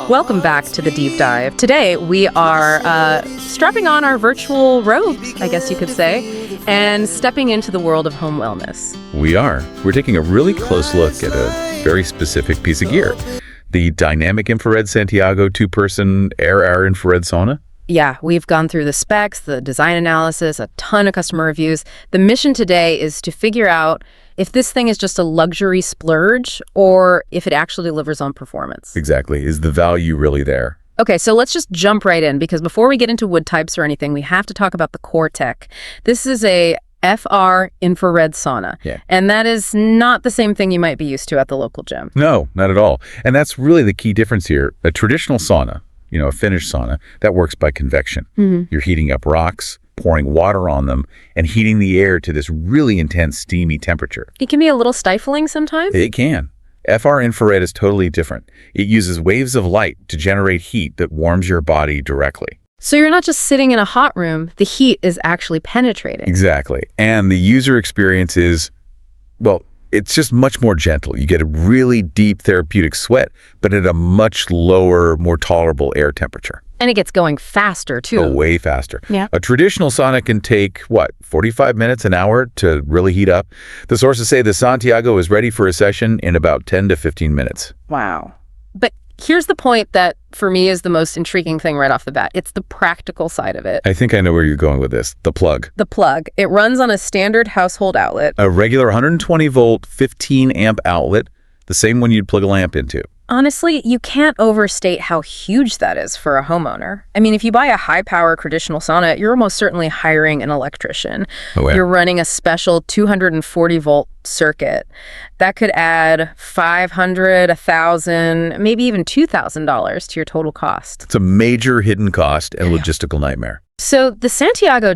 Welcome back to the deep dive. Today we are strapping on our virtual robes, I guess you could say, and stepping into the world of home wellness. We are. We're taking a really close look at a very specific piece of gear. The Dynamic Infrared Santiago 2-person air infrared sauna. Yeah, we've gone through the specs, the design analysis, a ton of customer reviews. The mission today is to figure out if this thing is just a luxury splurge or if it actually delivers on performance. Exactly. Is the value really there? Okay, so let's just jump right in, because before we get into wood types or anything, we have to talk about the core tech. This is a FAR Infrared Sauna, and that is not the same thing you might be used to at the local gym. No, not at all. And that's really the key difference here. A traditional sauna, a finished sauna, that works by convection. You're heating up rocks, pouring water on them, and heating the air to this really intense steamy temperature. It can be a little stifling sometimes. It can. FR infrared is totally different. It uses waves of light to generate heat that warms your body directly. So you're not just sitting in a hot room, the heat is actually penetrating. Exactly. And the user experience is, well, it's just much more gentle. You get a really deep therapeutic sweat, but at a much lower, more tolerable air temperature. And it gets going faster, too. Oh, way faster. Yeah. A traditional sauna can take, 45 minutes, an hour to really heat up. The sources say the Santiago is ready for a session in about 10 to 15 minutes. Wow. But here's the point that, for me, is the most intriguing thing right off the bat. It's the practical side of it. I think I know where you're going with this. The plug. The plug. It runs on a standard household outlet. A regular 120-volt, 15-amp outlet, the same one you'd plug a lamp into. Honestly, you can't overstate how huge that is for a homeowner. I mean, if you buy a high-power traditional sauna, you're almost certainly hiring an electrician. Oh, yeah. You're running a special 240-volt circuit. That could add $500, $1,000, maybe even $2,000 to your total cost. It's a major hidden cost and logistical nightmare. So the Santiago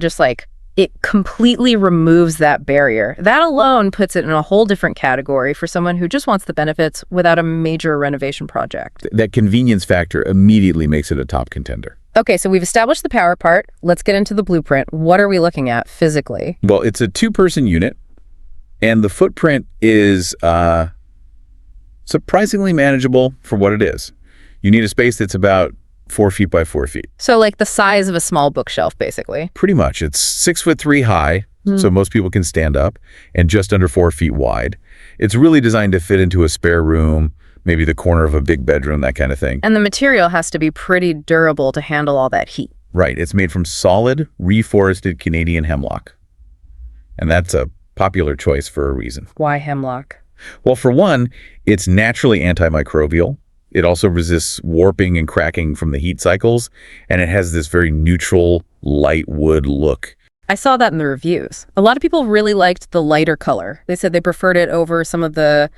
it completely removes that barrier. That alone puts it in a whole different category for someone who just wants the benefits without a major renovation project. That convenience factor immediately makes it a top contender. Okay, so we've established the power part. Let's get into the blueprint. What are we looking at physically? Well, it's a 2-person unit, and the footprint is surprisingly manageable for what it is. You need a space that's about 4 feet by 4 feet. So like the size of a small bookshelf, basically. Pretty much. It's 6'3" high, so most people can stand up, and just under 4 feet wide. It's really designed to fit into a spare room, maybe the corner of a big bedroom, that kind of thing. And the material has to be pretty durable to handle all that heat. Right. It's made from solid, reforested Canadian hemlock. And that's a popular choice for a reason. Why hemlock? Well, for one, it's naturally antimicrobial. It also resists warping and cracking from the heat cycles, and it has this very neutral, light wood look. I saw that in the reviews. A lot of people really liked the lighter color. They said they preferred it over some of the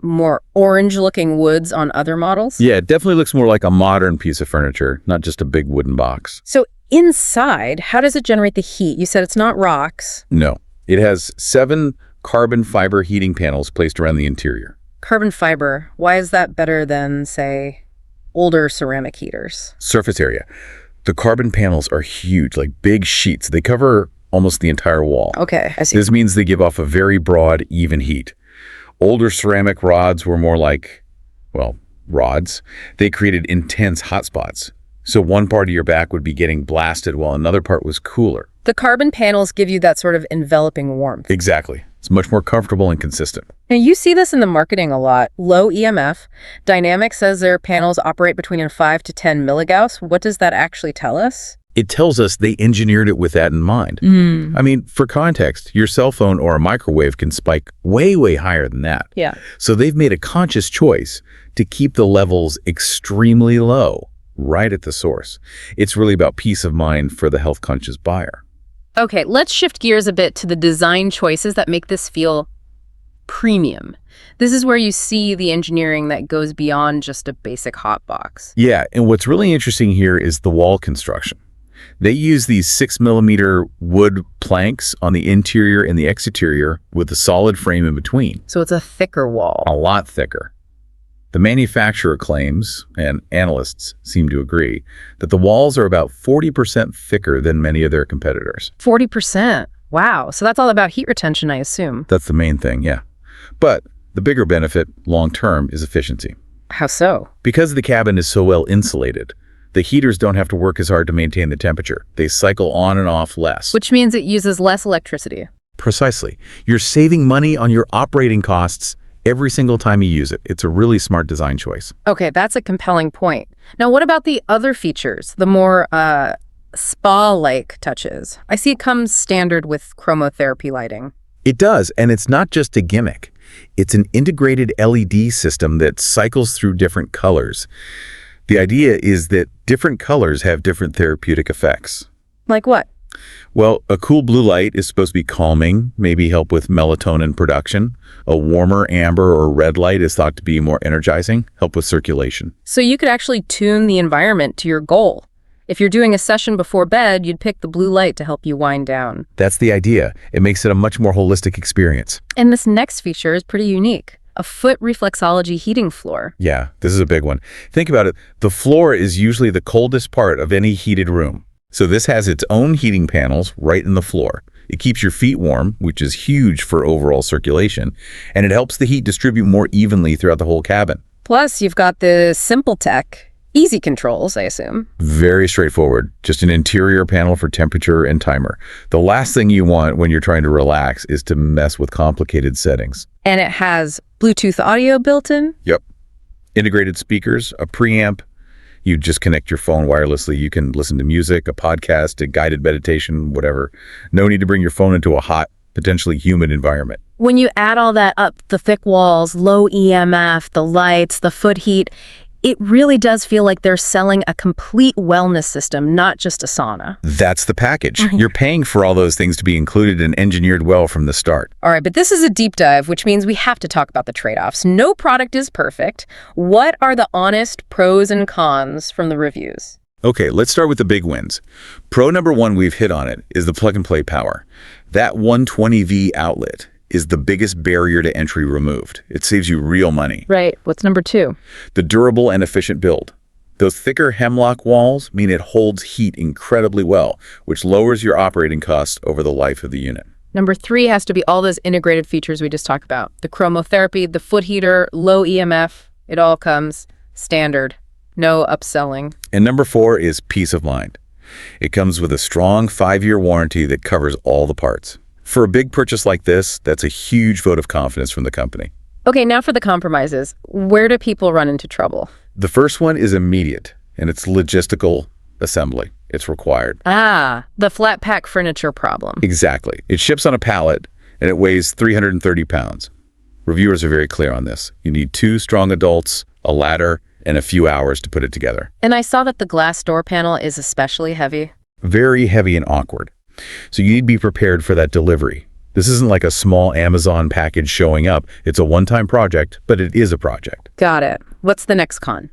more orange-looking woods on other models. Yeah, it definitely looks more like a modern piece of furniture, not just a big wooden box. So inside, how does it generate the heat? You said it's not rocks. No, it has 7 carbon fiber heating panels placed around the interior. Carbon fiber, why is that better than, say, older ceramic heaters? Surface area. The carbon panels are huge, like big sheets. They cover almost the entire wall. Okay, I see. This means they give off a very broad, even heat. Older ceramic rods were more like, rods. They created intense hotspots. So one part of your back would be getting blasted while another part was cooler. The carbon panels give you that sort of enveloping warmth. Exactly. It's much more comfortable and consistent. Now, you see this in the marketing a lot. Low-EMF. Dynamic says their panels operate between 5 to 10 milligauss. What does that actually tell us? It tells us they engineered it with that in mind. I mean, for context, your cell phone or a microwave can spike way, way higher than that. Yeah. So they've made a conscious choice to keep the levels extremely low, right at the source. It's really about peace of mind for the health-conscious buyer. Okay, let's shift gears a bit to the design choices that make this feel premium. This is where you see the engineering that goes beyond just a basic hot box. Yeah, and what's really interesting here is the wall construction. They use these 6mm wood planks on the interior and the exterior with a solid frame in between. So it's a thicker wall. A lot thicker. The manufacturer claims, and analysts seem to agree, that the walls are about 40% thicker than many of their competitors. 40%? Wow. So that's all about heat retention, I assume. That's the main thing, yeah. But the bigger benefit, long-term, is efficiency. How so? Because the cabin is so well insulated, the heaters don't have to work as hard to maintain the temperature. They cycle on and off less. Which means it uses less electricity. Precisely. You're saving money on your operating costs every single time you use it. It's a really smart design choice. Okay, that's a compelling point. Now, what about the other features, the more spa-like touches? I see it comes standard with chromotherapy lighting. It does, and it's not just a gimmick. It's an integrated LED system that cycles through different colors. The idea is that different colors have different therapeutic effects. Like what? Well, a cool blue light is supposed to be calming, maybe help with melatonin production. A warmer amber or red light is thought to be more energizing, help with circulation. So you could actually tune the environment to your goal. If you're doing a session before bed, you'd pick the blue light to help you wind down. That's the idea. It makes it a much more holistic experience. And this next feature is pretty unique. A foot reflexology heating floor. Yeah, this is a big one. Think about it. The floor is usually the coldest part of any heated room. So this has its own heating panels right in the floor. It keeps your feet warm, which is huge for overall circulation, and it helps the heat distribute more evenly throughout the whole cabin. Plus, you've got the simple tech. Easy controls, I assume. Very straightforward. Just an interior panel for temperature and timer. The last thing you want when you're trying to relax is to mess with complicated settings. And it has Bluetooth audio built in? Yep. Integrated speakers, a preamp. You just connect your phone wirelessly. You can listen to music, a podcast, a guided meditation, whatever. No need to bring your phone into a hot, potentially humid environment. When you add all that up, the thick walls, low EMF, the lights, the foot heat, it really does feel like they're selling a complete wellness system, not just a sauna. That's the package. You're paying for all those things to be included and engineered well from the start. All right, but this is a deep dive, which means we have to talk about the trade-offs. No product is perfect. What are the honest pros and cons from the reviews? Okay, let's start with the big wins. Pro number one, we've hit on it, is the plug-and-play power. That 120V outlet is the biggest barrier to entry removed. It saves you real money. Right. What's number two? The durable and efficient build. Those thicker hemlock walls mean it holds heat incredibly well, which lowers your operating costs over the life of the unit. Number three has to be all those integrated features we just talked about. The chromotherapy, the foot heater, low EMF, it all comes standard. No upselling. And number four is peace of mind. It comes with a strong 5-year warranty that covers all the parts. For a big purchase like this, that's a huge vote of confidence from the company. Okay, now for the compromises. Where do people run into trouble? The first one is immediate, and it's logistical assembly. It's required. Ah, the flat pack furniture problem. Exactly. It ships on a pallet, and it weighs 330 pounds. Reviewers are very clear on this. You need 2 strong adults, a ladder, and a few hours to put it together. And I saw that the glass door panel is especially heavy. Very heavy and awkward. So you need to be prepared for that delivery. This isn't like a small Amazon package showing up. It's a one-time project, but it is a project. Got it. What's the next con?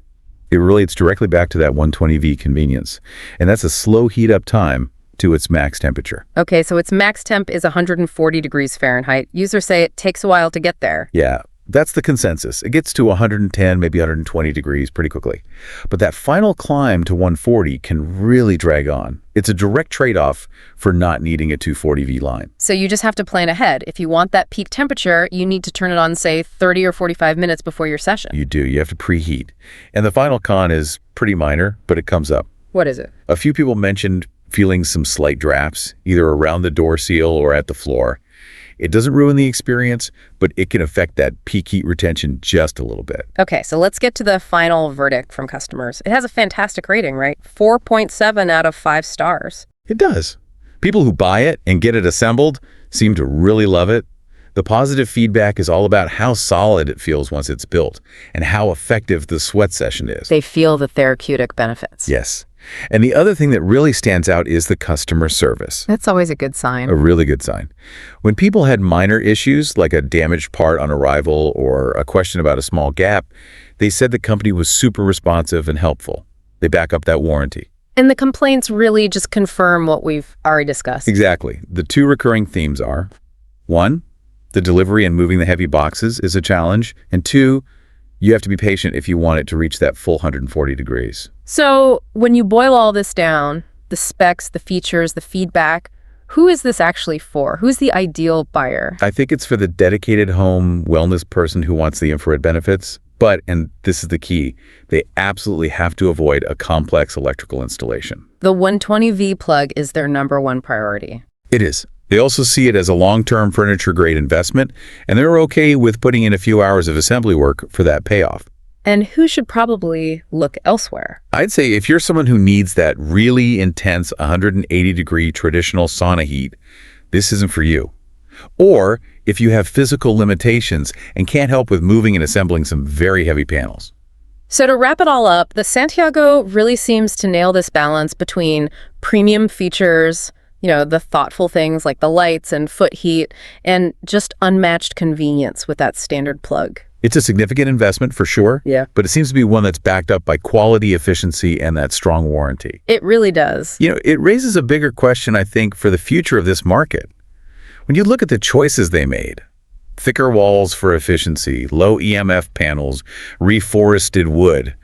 It relates directly back to that 120V convenience, and that's a slow heat-up time to its max temperature. Okay, so its max temp is 140 degrees Fahrenheit. Users say it takes a while to get there. Yeah, that's the consensus. It gets to 110, maybe 120 degrees pretty quickly. But that final climb to 140 can really drag on. It's a direct trade-off for not needing a 240V line. So you just have to plan ahead. If you want that peak temperature, you need to turn it on, say, 30 or 45 minutes before your session. You do. You have to preheat. And the final con is pretty minor, but it comes up. What is it? A few people mentioned feeling some slight drafts, either around the door seal or at the floor. It doesn't ruin the experience, but it can affect that peak heat retention just a little bit. Okay, so let's get to the final verdict from customers. It has a fantastic rating, right? 4.7 out of 5 stars. It does. People who buy it and get it assembled seem to really love it. The positive feedback is all about how solid it feels once it's built and how effective the sweat session is. They feel the therapeutic benefits. Yes. And the other thing that really stands out is the customer service. That's always a good sign. A really good sign. When people had minor issues, like a damaged part on arrival or a question about a small gap, they said the company was super responsive and helpful. They back up that warranty. And the complaints really just confirm what we've already discussed. Exactly. The 2 recurring themes are, 1, the delivery and moving the heavy boxes is a challenge, and 2, you have to be patient if you want it to reach that full 140 degrees. So when you boil all this down, the specs, the features, the feedback, who is this actually for? Who's the ideal buyer? I think it's for the dedicated home wellness person who wants the infrared benefits, But, and this is the key, they absolutely have to avoid a complex electrical installation. The 120V plug is their #1 priority. It is. They also see it as a long-term furniture-grade investment, and they're okay with putting in a few hours of assembly work for that payoff. And who should probably look elsewhere? I'd say if you're someone who needs that really intense 180-degree traditional sauna heat, this isn't for you. Or if you have physical limitations and can't help with moving and assembling some very heavy panels. So to wrap it all up, the Santiago really seems to nail this balance between premium features, the thoughtful things like the lights and foot heat, and just unmatched convenience with that standard plug. It's a significant investment for sure, yeah, but it seems to be one that's backed up by quality, efficiency, and that strong warranty. It really does. It raises a bigger question, I think, for the future of this market. When you look at the choices they made, thicker walls for efficiency, low EMF panels, reforested wood, it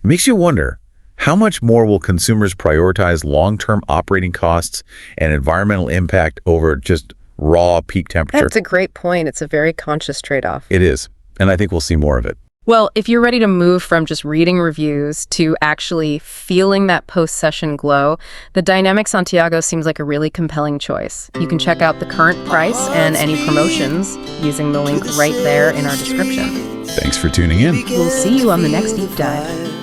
makes you wonder, how much more will consumers prioritize long-term operating costs and environmental impact over just raw peak temperature? That's a great point. It's a very conscious trade-off. It is, and I think we'll see more of it. Well, if you're ready to move from just reading reviews to actually feeling that post-session glow, the Dynamic Santiago seems like a really compelling choice. You can check out the current price and any promotions using the link right there in our description. Thanks for tuning in. We'll see you on the next deep dive.